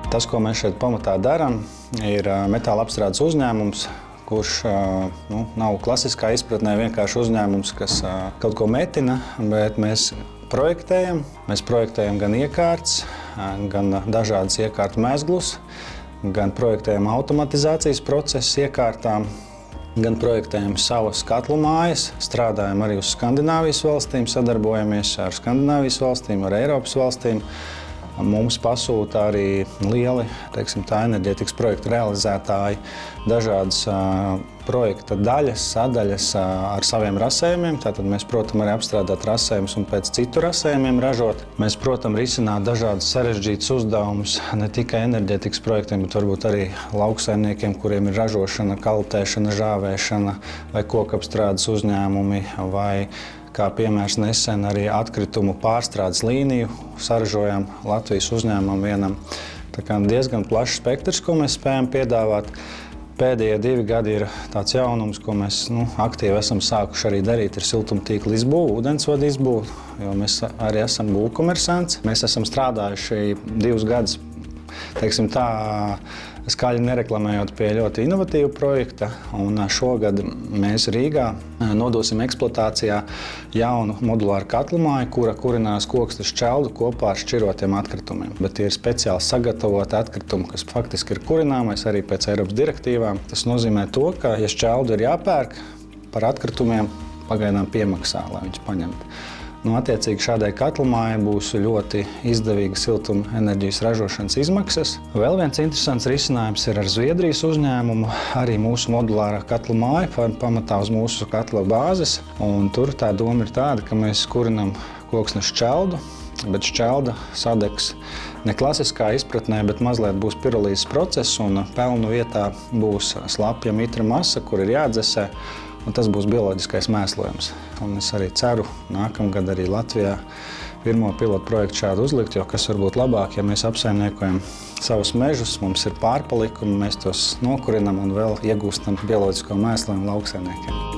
Tas, ko mēs šeit pamatā darām, ir metāla apstrādes uzņēmums, kurš nav klasiskā izpratnē vienkārši uzņēmums, kas kaut ko metina, bet mēs projektējam. Mēs projektējam gan iekārtas, gan dažādas iekārtu mezglus, gan projektējam automatizācijas procesu iekārtām, gan projektējam savas katlu mājas, strādājam arī uz Skandināvijas valstīm, sadarbojamies ar Skandināvijas valstīm, ar Eiropas valstīm. Mums pasūta arī lieli, enerģētikas projektu realizētāji dažādas projekta daļas, sadaļas ar saviem rasējumiem. Tātad mēs, protams, arī apstrādāt rasējumus un pēc citu rasējumiem ražot. Mēs, protams, risināt dažādus sarežģītus uzdevumus ne tikai enerģētikas projektiem, bet varbūt arī lauksaimniekiem, kuriem ir ražošana, kaltēšana, žāvēšana vai kokapstrādes uzņēmumi vai, kā piemērs nesen, arī atkritumu pārstrādes līniju saražojām Latvijas uzņēmumam vienam. Tā kā diezgan plašs spektrs, ko mēs spējam piedāvāt. Pēdējie 2 gadi ir tāds jaunums, ko mēs aktīvi esam sākuši arī darīt, ir siltumtīkla izbūve, ūdensvada izbūve, jo mēs arī esam būvkomersants. Mēs esam strādājuši 2 gadus, teiksim tā, skaļi nereklamējot pie ļoti inovatīva projekta, un šogad mēs Rīgā nodosim eksploatācijā jaunu modulāru katlamāju, kura kurinās koksnes šķeldu kopā ar šķirotiem atkritumiem. Bet tie ir speciāli sagatavoti atkritumi, kas faktiski ir kurināmais arī pēc Eiropas direktīvām. Tas nozīmē to, ka, ja šķeldu ir jāpērk, par atkritumiem pagaidām piemaksā, lai viņus paņemtu. Attiecīgi šādai katlamājai būs ļoti izdevīga siltuma enerģijas ražošanas izmaksas. Vēl viens interesants risinājums ir ar Zviedrijas uzņēmumu. Arī mūsu modulārā katlamāja pamatā uz mūsu katla bāzes. Un tur tā doma ir tāda, ka mēs kurinam koksnes šķeldu, bet šķelda sadegs ne klasiskā izpratnē, bet mazliet būs pirolīzes process, un pelnu vietā būs slapja mitra masa, kur ir jāatdzesē. Un tas būs bioloģiskais mēslojums. Un es arī ceru nākamgad arī Latvijā pirmo pilotu projektu šādu uzlikt, jo kas var būt labāk, ja mēs apsaimniekojam savus mežus, mums ir pārpalikumi, mēs tos nokurinam un vēl iegūstam bioloģisko mēslojumu lauksaimniekiem.